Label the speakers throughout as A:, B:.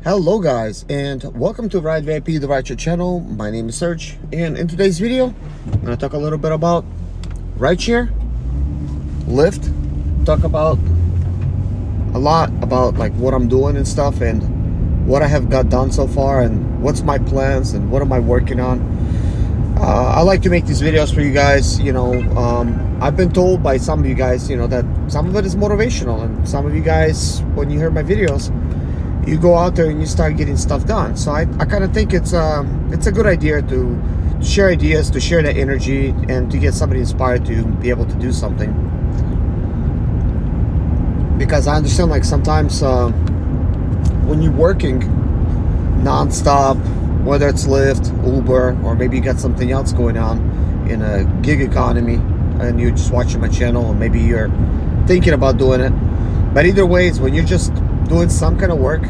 A: Hello guys, and welcome to Ride VIP, the Rideshare channel. My name is Serge, and in today's video I'm going to talk a little bit about rideshare, Lyft, talk about a lot about like what I'm doing and stuff, and what I have got done so far, and what's my plans, and what am I working on. I like to make these videos for you guys. I've been told by some of you guys, that some of it is motivational, and some of you guys, when you hear my videos, you go out there and you start getting stuff done. So I kind of think it's a good idea to share ideas, to share that energy, and to get somebody inspired to be able to do something. Because I understand, like, sometimes when you're working non-stop, whether it's Lyft, Uber, or maybe you got something else going on in a gig economy, and you're just watching my channel, and maybe you're thinking about doing it. But either way, it's when you're just doing some kind of work,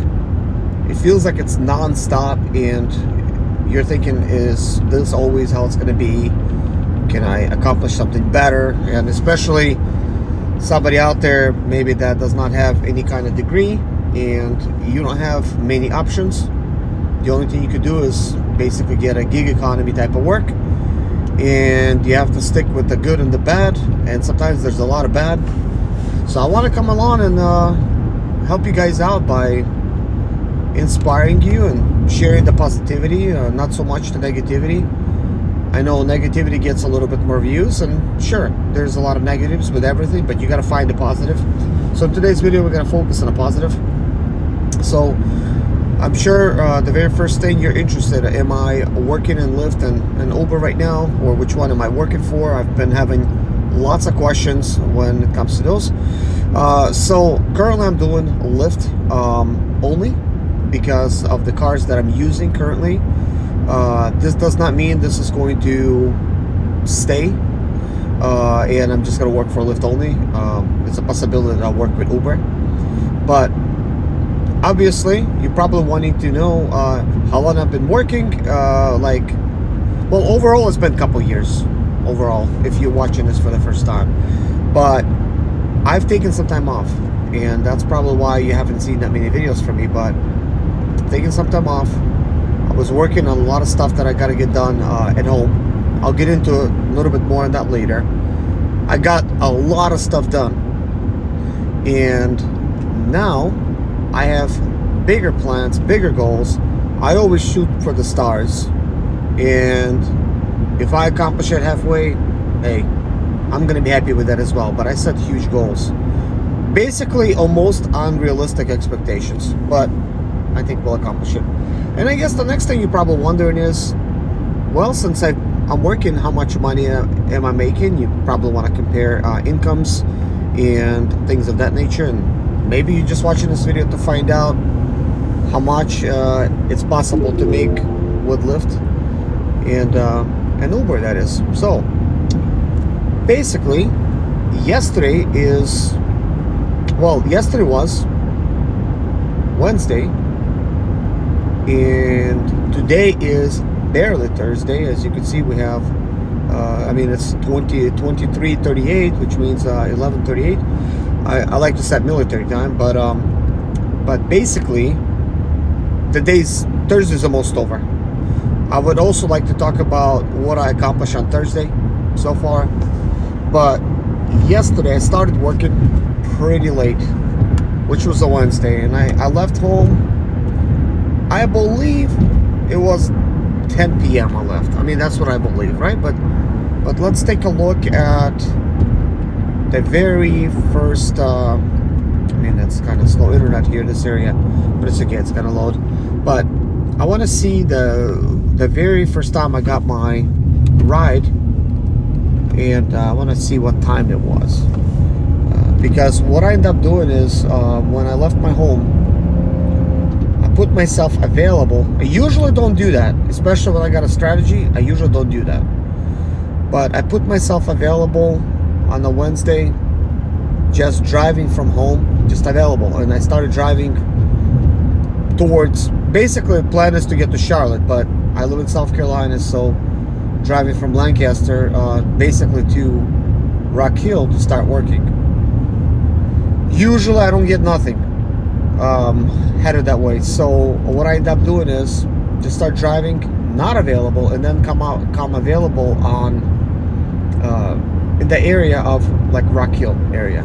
A: it feels like it's non-stop, and you're thinking, is this always how it's going to be? Can I accomplish something better? And especially somebody out there maybe that does not have any kind of degree, and you don't have many options. The only thing you could do is basically get a gig economy type of work, and you have to stick with the good and the bad, and sometimes there's a lot of bad. So I want to come along and help you guys out by inspiring you and sharing the positivity, not so much the negativity. I know negativity gets a little bit more views, and sure, there's a lot of negatives with everything, but you got to find the positive. So in today's video, we're going to focus on the positive. So I'm sure the very first thing you're interested in, am I working in Lyft and Uber right now, or which one am I working for? I've been having lots of questions when it comes to those. So currently I'm doing Lyft only because of the cars that I'm using currently. This does not mean this is going to stay, and I'm just going to work for Lyft only. It's a possibility that I'll work with Uber, but obviously you're probably wanting to know how long I've been working. Overall it's been a couple years overall, if you're watching this for the first time. But I've taken some time off, and that's probably why you haven't seen that many videos from me. But taking some time off, I was working on a lot of stuff that I got to get done at home. I'll get into a little bit more on that later. I got a lot of stuff done, and now I have bigger plans, bigger goals. I always shoot for the stars, and if I accomplish it halfway, hey, I'm gonna be happy with that as well. But I set huge goals, basically almost unrealistic expectations, but I think we'll accomplish it. And I guess the next thing you're probably wondering is, well, since I'm working, how much money am I making? You probably want to compare incomes and things of that nature, and maybe you're just watching this video to find out how much it's possible to make with Lyft and Uber, that is. So basically, yesterday was Wednesday, and today is barely Thursday. As you can see, we have it's 23:38, which means 11:38. I like to set military time, but basically Thursday's almost over. I would also like to talk about what I accomplished on Thursday so far. But yesterday I started working pretty late, which was a Wednesday, and I left home, I believe it was 10 p.m. I left. I mean, that's what I believe, right? But let's take a look at the very first that's kind of slow internet here in this area, but it's okay, it's gonna load. But I want to see the very first time I got my ride, and I want to see what time it was, because what I end up doing is when I left my home, I put myself available. I usually don't do that, especially when I got a strategy. I usually don't do that, but I put myself available on a Wednesday, just driving from home, just available. And I started driving towards, basically the plan is to get to Charlotte, but I live in South Carolina, so driving from Lancaster basically to Rock Hill to start working. Usually I don't get nothing. headed that way. So what I end up doing is just start driving not available, and then come available on in the area of like Rock Hill area,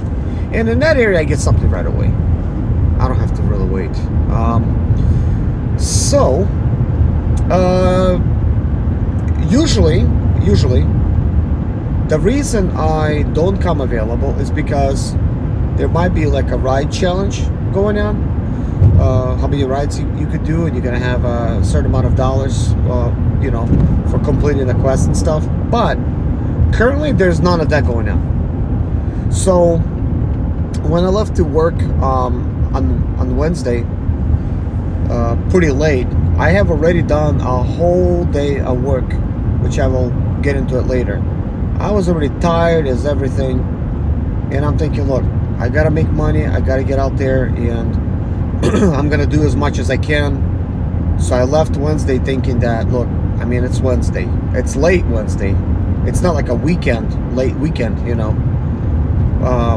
A: and in that area I get something right away. I don't have to really wait. Usually the reason I don't come available is because there might be like a ride challenge going on. How many rides you could do, and you're gonna have a certain amount of dollars, for completing the quest and stuff. But currently, there's none of that going on. So when I left to work on Wednesday, pretty late, I have already done a whole day of work, which I will get into it later. I was already tired as everything, and I'm thinking, look, I gotta make money, I gotta get out there, and I'm gonna do as much as I can. So I left Wednesday thinking that, look, I mean, it's Wednesday, it's late Wednesday, it's not like a late weekend,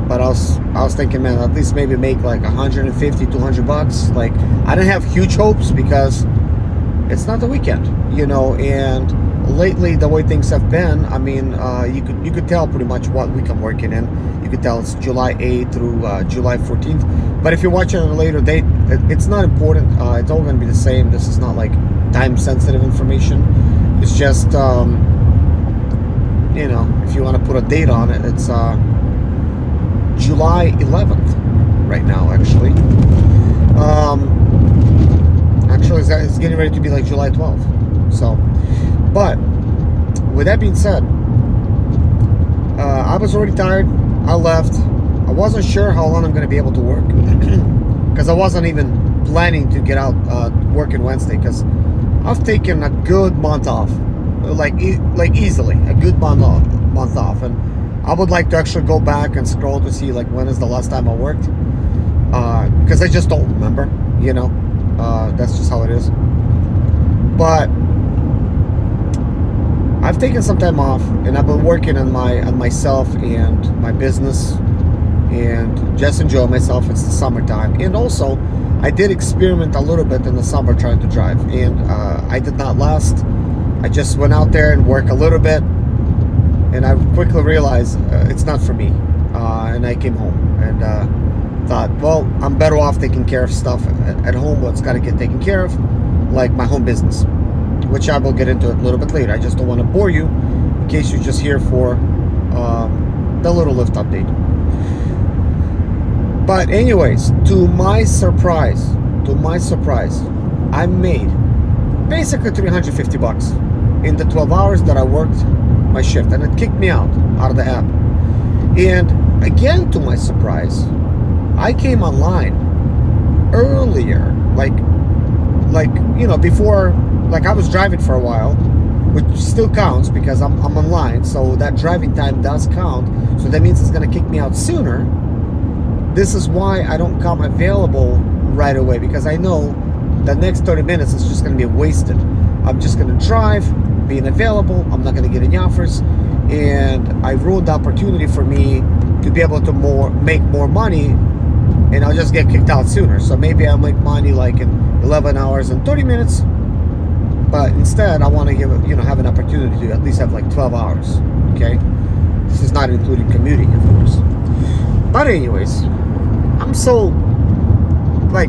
A: but I was thinking, man, at least maybe make like 150, 200 bucks. Like, I didn't have huge hopes because it's not the weekend, and lately the way things have been, I mean, you could tell pretty much what week I'm working in. You could tell it's July 8th through July 14th. But if you're watching at a later date, it's not important. It's all going to be the same. This is not like time sensitive information. It's just, if you want to put a date on it, it's July 11th right now, actually. Actually, it's getting ready to be like July 12th. So, but with that being said, I was already tired. I left. I wasn't sure how long I'm going to be able to work because I wasn't even planning to get out working Wednesday, because I've taken a good month off, like easily a good month off, and I would like to actually go back and scroll to see like when is the last time I worked, because I just don't remember. That's just how it is. But I've taken some time off, and I've been working on myself and my business, and just enjoy myself. It's the summertime, and also I did experiment a little bit in the summer trying to drive, and I did not last. I just went out there and worked a little bit, and I quickly realized it's not for me, and I came home and thought, well, I'm better off taking care of stuff at home, what's got to get taken care of, like my home business, which I will get into a little bit later. I just don't want to bore you in case you're just here for the little Lyft update. But anyways, to my surprise, I made basically 350 bucks in the 12 hours that I worked my shift, and it kicked me out of the app. And again, to my surprise, I came online earlier, before, I was driving for a while, which still counts because I'm online, so that driving time does count. So that means it's going to kick me out sooner. This is why I don't come available right away, because I know the next 30 minutes is just going to be wasted. I'm just going to drive, being available, I'm not going to get any offers, and I ruined the opportunity for me to be able to make more money, and I'll just get kicked out sooner. So maybe I'll make money like in 11 hours and 30 minutes, but instead I want to have an opportunity to at least have like 12 hours. Okay, this is not including commuting, of course. But anyways, I'm so I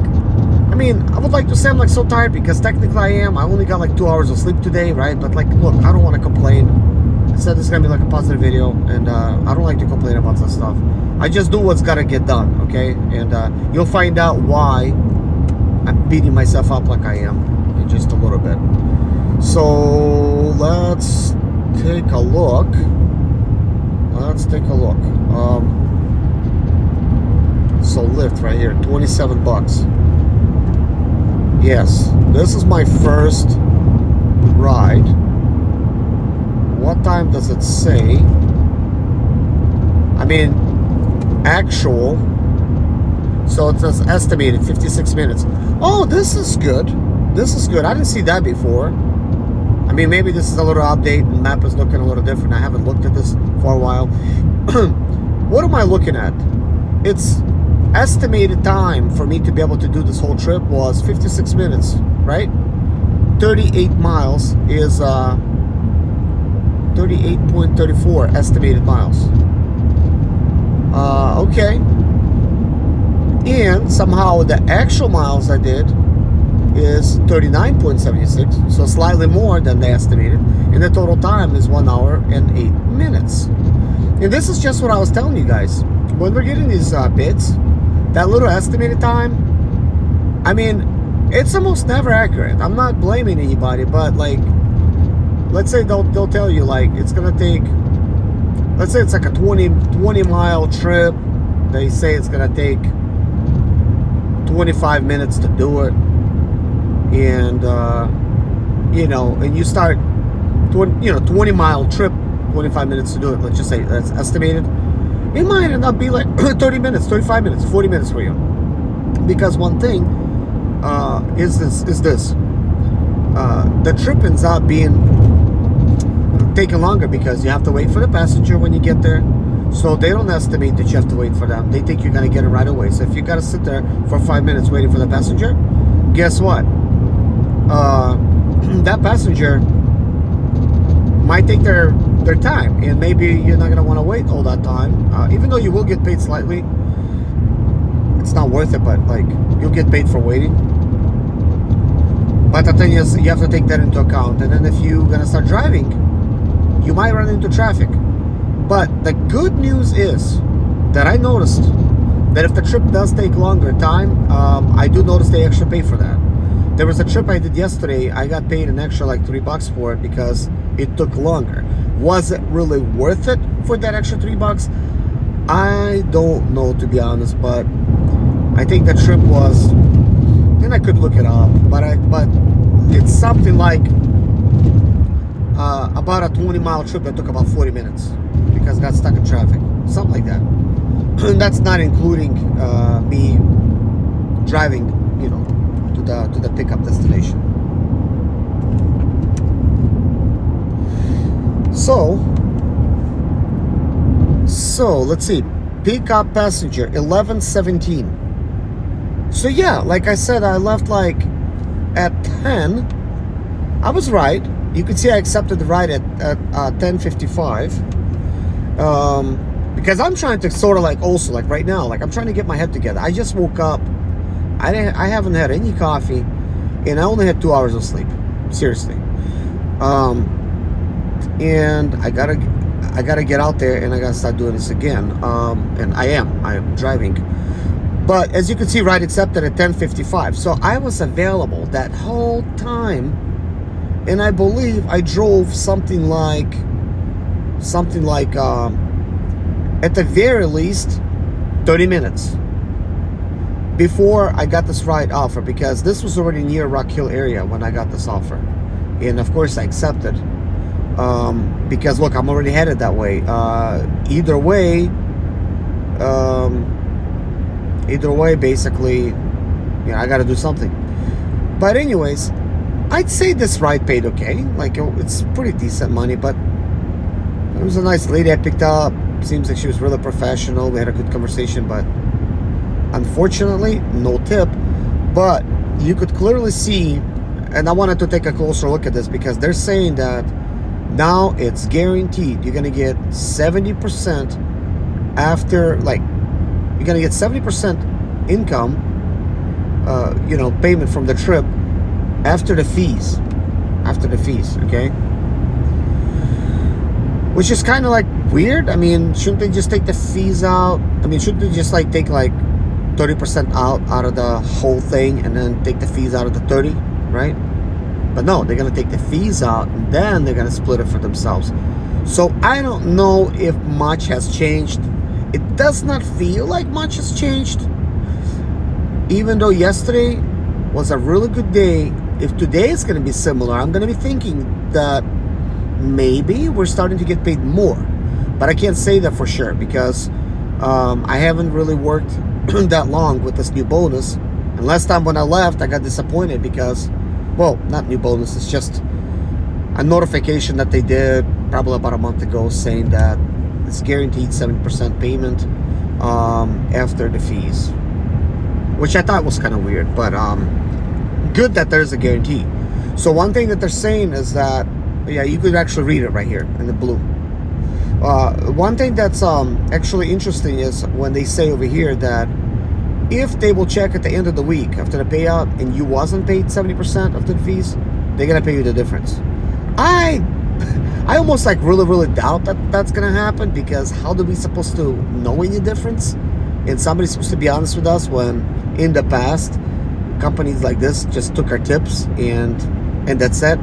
A: would like to say I'm so tired, because technically I am. I only got 2 hours of sleep today, right? But look, I don't want to complain. I said this is gonna be a positive video, and I don't like to complain about that stuff. I just do what's gotta get done, okay? And you'll find out why I'm beating myself up like I am in just a little bit. So let's take a look. So Lyft right here, 27 bucks. Yes, this is my first ride. What time does it say? I mean, actual. So it says estimated 56 minutes. Oh, this is good. I didn't see that before. I mean, maybe this is a little update. The map is looking a little different. I haven't looked at this for a while. What am I looking at? It's estimated time for me to be able to do this whole trip was 56 minutes, right? 38 miles is 38.34 estimated miles. Okay. And somehow the actual miles I did is 39.76, so slightly more than they estimated, and the total time is 1 hour and 8 minutes. And this is just what I was telling you guys. When we're getting these bids, that little estimated time, I mean, it's almost never accurate. I'm not blaming anybody, but like, let's say they'll tell you like it's gonna take, let's say it's like a 20 mile trip. They say it's gonna take 25 minutes to do it, and you know, and you start 20 mile trip, 25 minutes to do it, let's just say that's estimated. It might end up being like 30 minutes, 35 minutes, 40 minutes for you, because one thing is this the trip ends up being taking longer because you have to wait for the passenger when you get there. So they don't estimate that you have to wait for them. They think you're going to get it right away. So if you got to sit there for 5 minutes waiting for the passenger, guess what? That passenger might take their time, and maybe you're not going to want to wait all that time. Even though you will get paid slightly, it's not worth it, but like, you'll get paid for waiting. But the thing is, you have to take that into account. And then if you're going to start driving, you might run into traffic. But the good news is that I noticed that if the trip does take longer time, I do notice they actually pay for that. There was a trip I did yesterday. I got paid an extra like $3 for it because it took longer. Was it really worth it for that extra $3? I don't know, to be honest, but I think the trip was, and I could look it up, but it's something like about a 20 mile trip that took about 40 minutes because I got stuck in traffic, something like that. And that's not including me driving, you know, to the pickup destination. So let's see, pickup passenger 11:17. So yeah, like I said, I left like at 10. I was right. You could see I accepted the ride at 10:55. Because I'm trying to sort of like, also like right now, like I'm trying to get my head together. I just woke up. I haven't had any coffee, and I only had 2 hours of sleep. Seriously. And I gotta get out there, and I gotta start doing this again. And I am driving. But as you can see, ride accepted at 10:55. So I was available that whole time, and I believe I drove something like at the very least 30 minutes before I got this ride offer, because this was already near Rock Hill area when I got this offer, and of course I accepted, because look, I'm already headed that way. Either way, basically, you know, I got to do something. But anyways, I'd say this ride paid okay. Like, it's pretty decent money, but it was a nice lady I picked up. Seems like she was really professional. We had a good conversation, but unfortunately, no tip. But you could clearly see, and I wanted to take a closer look at this because they're saying that now it's guaranteed you're gonna get 70% after, like, you're gonna get 70% income, you know, payment from the trip after the fees. Okay, which is kind of like weird. I mean, shouldn't they just take the fees out? I mean, shouldn't they just like take like 30% out of the whole thing and then take the fees out of the 30, right? But no, they're gonna take the fees out and then they're gonna split it for themselves. So I don't know if much has changed. It does not feel like much has changed, even though yesterday was a really good day. If today is going to be similar, I'm going to be thinking that maybe we're starting to get paid more, but I can't say that for sure because I haven't really worked that long with this new bonus. And last time when I left, I got disappointed because, well, not new bonus, it's just a notification that they did probably about a month ago saying that it's guaranteed 70% payment after the fees. which I thought was kind of weird, but good that there's a guarantee. So one thing that they're saying is that, yeah, you could actually read it right here in the blue. One thing that's actually interesting is when they say over here that if they will check at the end of the week after the payout and you wasn't paid 70% of the fees, they're gonna pay you the difference. I almost like really doubt that that's gonna happen, because how do we supposed to know any difference? And somebody's supposed to be honest with us when in the past companies like this just took our tips and that's it.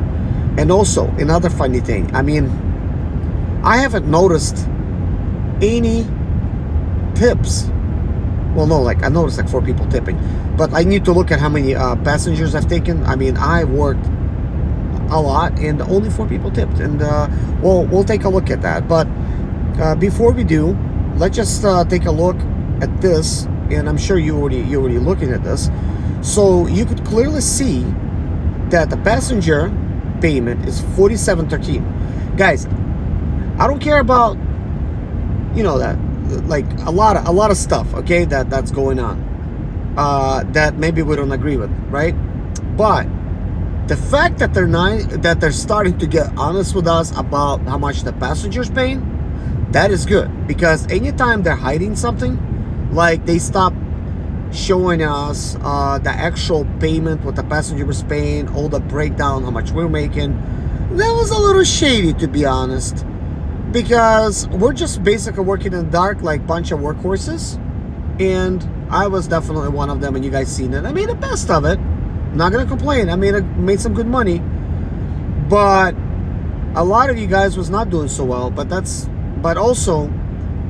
A: And also another funny thing, I mean, I haven't noticed any tips. Well, no, like I noticed like 4 people tipping, but I need to look at how many passengers I've taken. I mean, I worked a lot and only 4 people tipped, and we'll take a look at that. But before we do, let's just take a look at this, and I'm sure you're already looking at this, so you could clearly see that the passenger payment is $47.13. Guys, I don't care about, you know, that like a lot of stuff, okay, that's going on that maybe we don't agree with, right? But the fact that they're starting to get honest with us about how much the passenger's paying, that is good, because anytime they're hiding something, like they stop showing us the actual payment, what the passenger was paying, all the breakdown, how much we're making, that was a little shady, to be honest, because we're just basically working in the dark like bunch of workhorses, and I was definitely one of them, and you guys seen it. I made the best of it. I'm not gonna complain. I made some good money, but a lot of you guys was not doing so well. But also,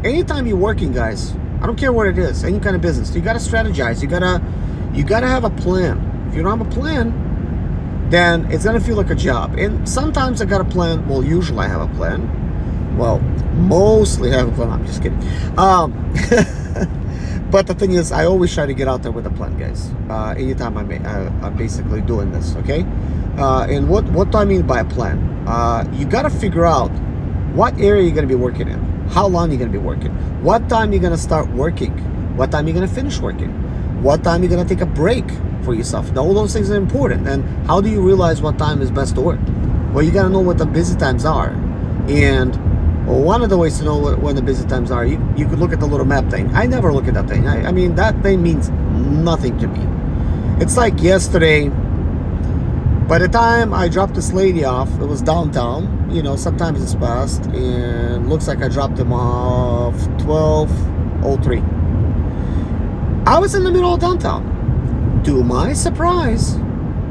A: anytime you're working, guys, I don't care what it is, any kind of business, you gotta strategize. You gotta have a plan. If you don't have a plan, then it's gonna feel like a job. And sometimes I got a plan. Well, usually I have a plan. Well, mostly have a plan. I'm just kidding. But the thing is, I always try to get out there with a plan, guys. Anytime I'm basically doing this, okay? And what do I mean by a plan? You got to figure out what area you're going to be working in, how long you're going to be working, what time you're going to start working, what time you're going to finish working, what time you're going to take a break for yourself. Now, all those things are important. And how do you realize what time is best to work? Well, you got to know what the busy times are. And one of the ways to know when the busy times are, you could look at the little map thing. I never look at that thing. I mean, that thing means nothing to me. It's like yesterday, by the time I dropped this lady off, it was downtown. You know, sometimes it's fast, and looks like I dropped him off 12:03. I was in the middle of downtown. To my surprise,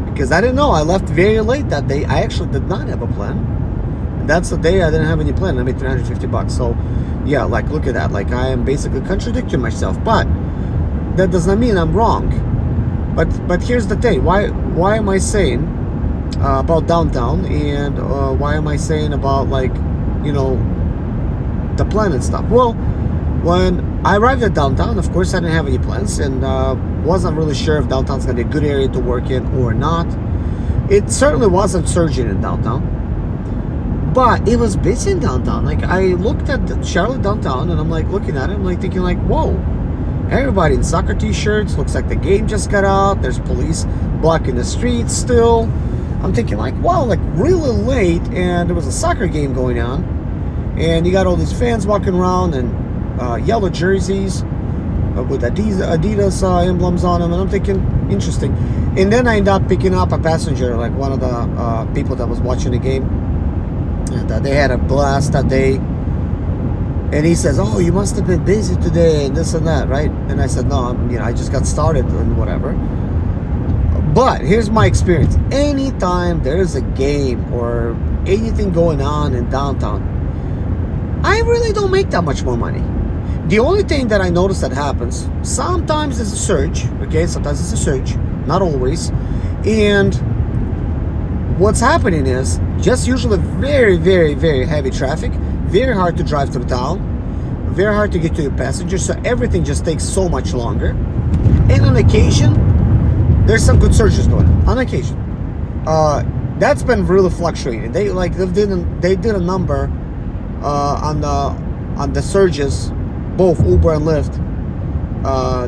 A: because I didn't know, I left very late that day. I actually did not have a plan. That's the day I didn't have any plan. I made $350. So yeah, like look at that. Like I am basically contradicting myself, but that does not mean I'm wrong. But here's the thing. Why am I saying about downtown, and why am I saying about, like, you know, the plan and stuff? Well, when I arrived at downtown, of course I didn't have any plans, and wasn't really sure if downtown's gonna be a good area to work in or not. It certainly wasn't surging in downtown, but it was busy in downtown. Like I looked at the Charlotte downtown, and I'm like looking at it, I'm like thinking like, whoa, everybody in soccer t-shirts, looks like the game just got out, there's police blocking the streets still. I'm thinking like, wow, like really late, and there was a soccer game going on, and you got all these fans walking around and yellow jerseys with Adidas emblems on them, and I'm thinking, interesting. And then I end up picking up a passenger, like one of the people that was watching the game, and they had a blast that day. And he says, oh, you must have been busy today and this and that, right? And I said, no, I just got started and whatever. But here's my experience. Anytime there's a game or anything going on in downtown, I really don't make that much more money. The only thing that I notice that happens, sometimes there's a surge, okay? Sometimes it's a surge, not always. And what's happening is just usually very, very, very heavy traffic, very hard to drive through town, very hard to get to your passengers, so everything just takes so much longer. And on occasion, there's some good surges going on occasion. That's been really fluctuating. They did a number on the surges, both Uber and Lyft,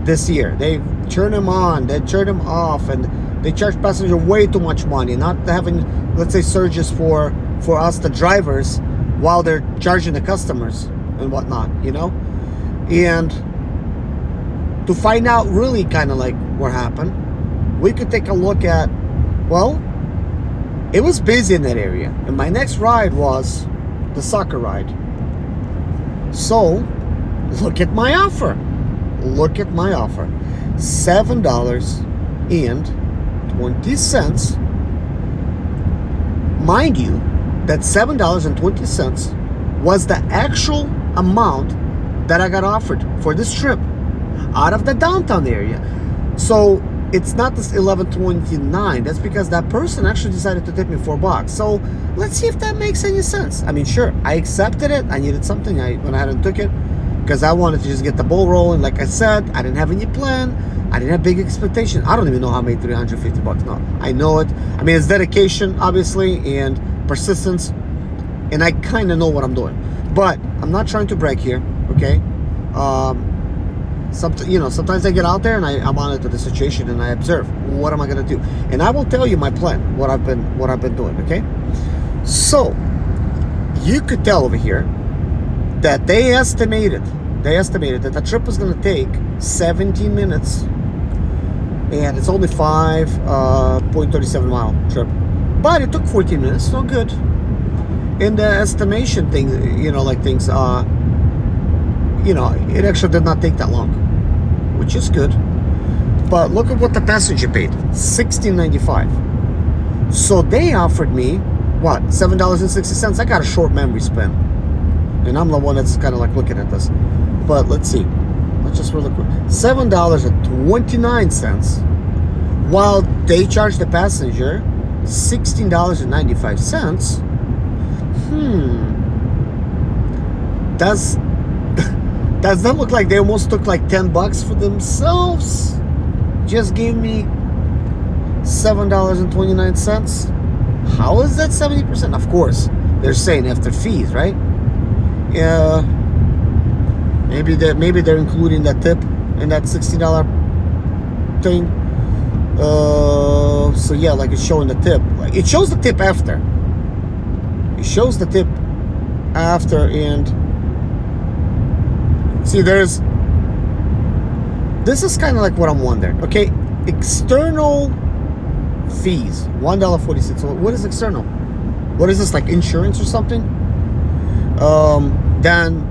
A: this year. They turn them on, they turn them off, and they charge passengers way too much money, not having, let's say, surges for us, the drivers, while they're charging the customers and whatnot, you know? And to find out really kind of like what happened, we could take a look at, well, it was busy in that area. And my next ride was the soccer ride. So, look at my offer. Look at my offer. $7.20. Mind you, that $7.20 was the actual amount that I got offered for this trip out of the downtown area. So it's not this $11.29. That's because that person actually decided to tip me $4. So let's see if that makes any sense. I mean, sure, I accepted it. I needed something. I went ahead and took it because I wanted to just get the ball rolling. Like I said, I didn't have any plan. I didn't have big expectation. I don't even know how I made $350 now. I know it. I mean, it's dedication, obviously, and persistence, and I kind of know what I'm doing. But I'm not trying to brag here, okay? Sometimes I get out there and I monitor the situation and I observe what am I gonna do, and I will tell you my plan, what I've been doing. Okay, so you could tell over here that they estimated that the trip was gonna take 17 minutes, and it's only 5.37 mile trip, but it took 14 minutes, so good. In the estimation thing, things, it actually did not take that long, which is good. But look at what the passenger paid, $16.95. So they offered me, what, $7.60? I got a short memory span, and I'm the one that's kind of like looking at this. But let's see. Let's just really quick. $7.29, while they charged the passenger $16.95. Does that look like they almost took like $10 for themselves? Just gave me $7.29. How is that 70%? Of course, they're saying after fees, right? Yeah. Maybe they're including that tip in that $60 thing. So yeah, like it's showing the tip. Like it shows the tip after. It shows the tip after, and see, this is kind of like what I'm wondering. Okay, external fees, $1.46. What is external? What is this, like insurance or something? Then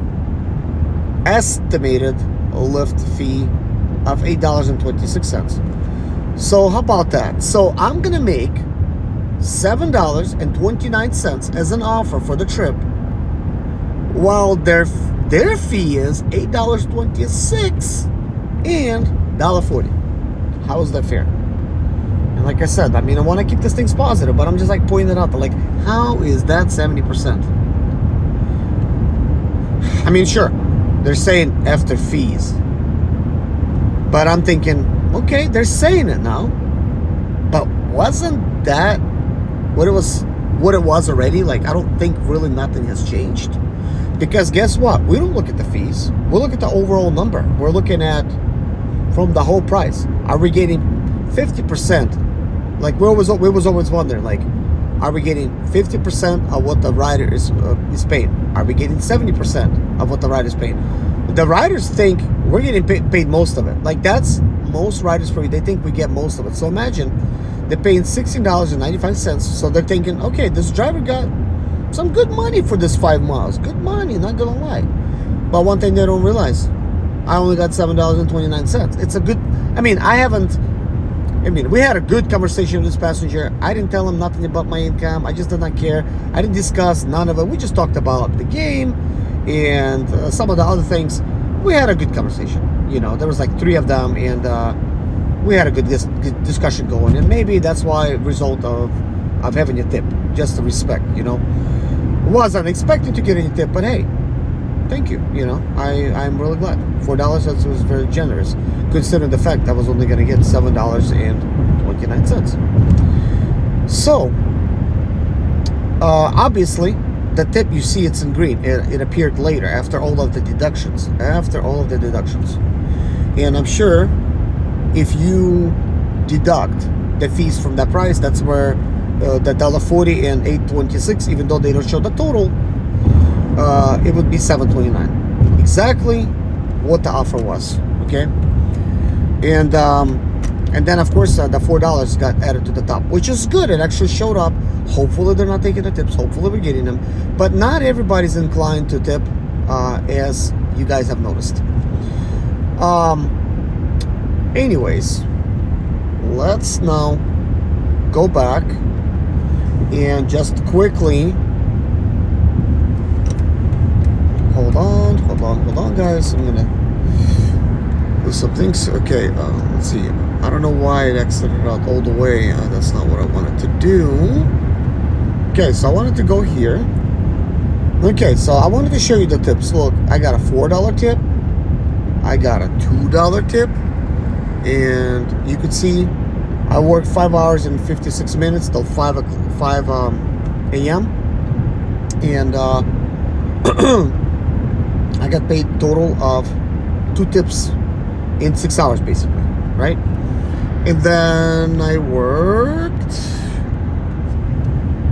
A: estimated Lyft fee of $8.26. So how about that? So I'm gonna make $7.29 as an offer for the trip, while their fee is $8.26 and $1.40. How is that fair? And like I said, I mean, I want to keep this things positive, but I'm just like pointing it out. Like, how is that 70%? I mean, sure, they're saying after fees, but I'm thinking, okay, they're saying it now, but wasn't that what it was already? Like, I don't think really nothing has changed. Because guess what? We don't look at the fees. We look at the overall number. We're looking at from the whole price. Are we getting 50%? Like we was always wondering, like, are we getting 50% of what the rider is paying? Are we getting 70% of what the rider is paying? The riders think we're getting paid most of it. Like that's most riders for you. They think we get most of it. So imagine they're paying $16.95. So they're thinking, okay, this driver got some good money for this 5 miles. Good money, not gonna lie. But one thing they don't realize, I only got $7.29. It's a good, we had a good conversation with this passenger. I didn't tell him nothing about my income. I just did not care. I didn't discuss none of it. We just talked about the game and some of the other things. We had a good conversation. There was like 3 of them, and we had a good discussion going. And maybe that's why result of having a tip, just the respect. Wasn't expecting to get any tip, but hey, thank you. I'm really glad. $4, that was very generous, considering the fact I was only going to get $7.29. So, obviously, the tip, you see it's in green. It appeared later, after all of the deductions. And I'm sure if you deduct the fees from that price, that's where the $1.40 and $8.26, even though they don't show the total, it would be $7.29. Exactly what the offer was. Okay. And then of course the $4 got added to the top, which is good. It actually showed up. Hopefully they're not taking the tips. Hopefully we're getting them. But not everybody's inclined to tip, as you guys have noticed. Anyways, let's now go back and just quickly hold on guys. I'm gonna do some things. Okay, let's see. I don't know why it exited out all the way. That's not what I wanted to do. Okay, so I wanted to go here. Okay, so I wanted to show you the tips. Look, I got a $4 tip, I got a $2 tip, and you could see I worked 5 hours and 56 minutes till 5 a.m. and I got paid total of 2 tips in 6 hours, basically, right? And then I worked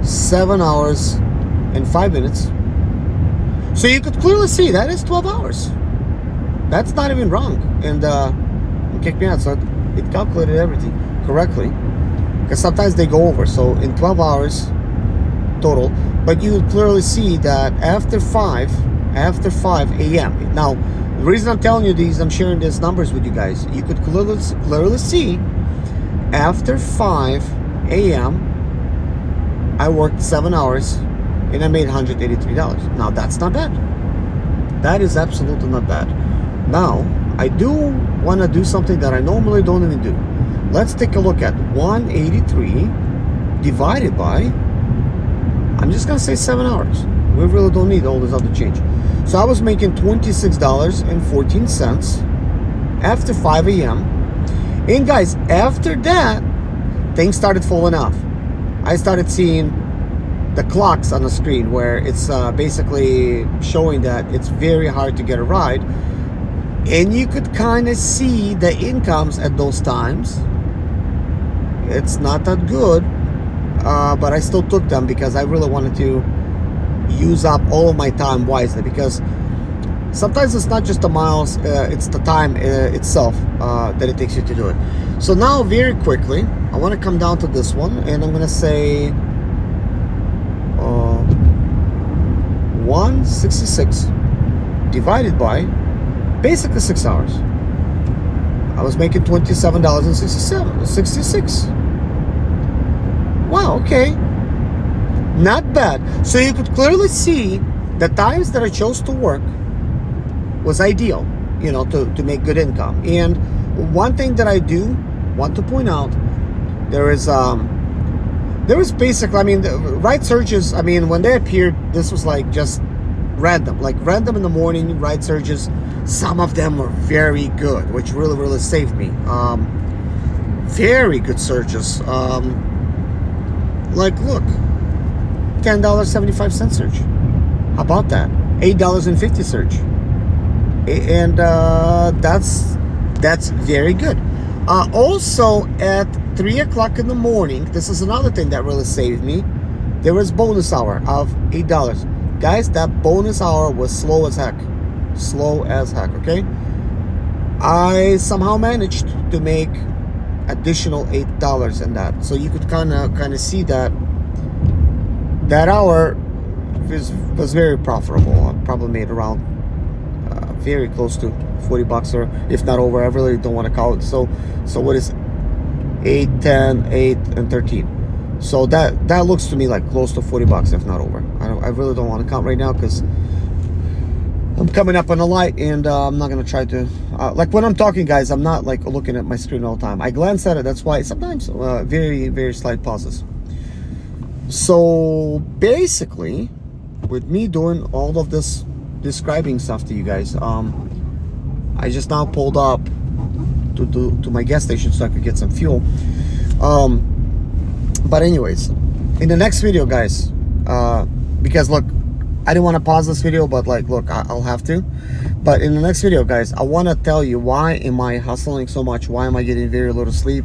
A: 7 hours and 5 minutes. So you could clearly see that is 12 hours. That's not even wrong. And it kicked me out, so it calculated everything correctly. Because sometimes they go over. So in 12 hours total, but you would clearly see that after 5 a.m. Now, the reason I'm telling you these, I'm sharing these numbers with you guys. You could clearly see after 5 a.m. I worked 7 hours and I made $183. Now that's not bad. That is absolutely not bad. Now I do want to do something that I normally don't even do. Let's take a look at 183 divided by, I'm just gonna say 7 hours. We really don't need all this other change. So I was making $26.14 after 5 a.m. And guys, after that, things started falling off. I started seeing the clocks on the screen where it's basically showing that it's very hard to get a ride. And you could kind of see the incomes at those times. It's not that good, but I still took them because I really wanted to use up all of my time wisely, because sometimes it's not just the miles, it's the time itself that it takes you to do it. So now very quickly I want to come down to this one, and I'm going to say 166 divided by basically 6 hours. I was making $27.66. Wow, okay, not bad. So you could clearly see the times that I chose to work was ideal, you know, to make good income. And one thing that I do want to point out, there is basically, I mean, the ride searches, I mean, when they appeared, this was like just random in the morning ride searches. Some of them were very good, which really saved me. Very good searches. Like, look, $10.75 search. How about that? $8.50 search. And that's very good. Also at 3 o'clock in the morning, this is another thing that really saved me. There was bonus hour of $8. Guys, that bonus hour was slow as heck. Okay, I somehow managed to make additional $8 in that. So you could kind of see that hour was very profitable. I probably made around very close to $40, or if not over. I really don't want to call it. So what is 8, 10, 8, and 13? So that looks to me like close to $40, if not over. I really don't want to count right now because I'm coming up on a light, and I'm not gonna try to like when I'm talking, guys, I'm not like looking at my screen all the time. I glance at it. That's why sometimes very slight pauses. So basically, with me doing all of this describing stuff to you guys, I just now pulled up to my gas station so I could get some fuel. But anyways, in the next video, guys, because look, I didn't want to pause this video, but like, look, I'll have to. But in the next video, guys, I want to tell you, why am I hustling so much? Why am I getting very little sleep?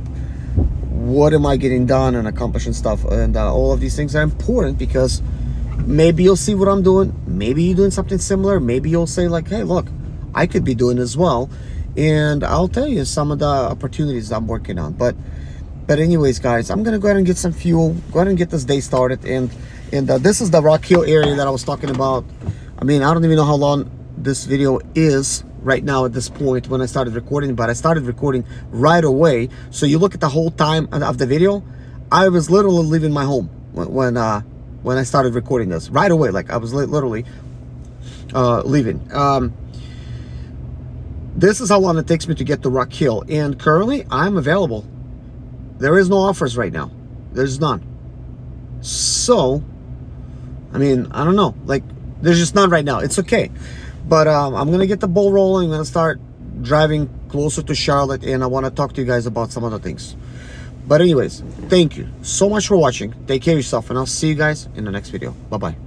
A: What am I getting done and accomplishing stuff? And all of these things are important, because maybe you'll see what I'm doing. Maybe you're doing something similar. Maybe you'll say like, hey, look, I could be doing as well. And I'll tell you some of the opportunities I'm working on. But anyways, guys, I'm gonna go ahead and get some fuel, go ahead and get this day started. And this is the Rock Hill area that I was talking about. I mean, I don't even know how long this video is right now at this point when I started recording, but I started recording right away. So you look at the whole time of the video, I was literally leaving my home when I started recording this right away. Like, I was literally leaving. This is how long it takes me to get to Rock Hill, and currently I'm available. There is no offers right now. There's none. So, I mean, I don't know. Like, there's just none right now. It's okay. But I'm going to get the ball rolling. I'm going to start driving closer to Charlotte, and I want to talk to you guys about some other things. But anyways, thank you so much for watching. Take care of yourself, and I'll see you guys in the next video. Bye-bye.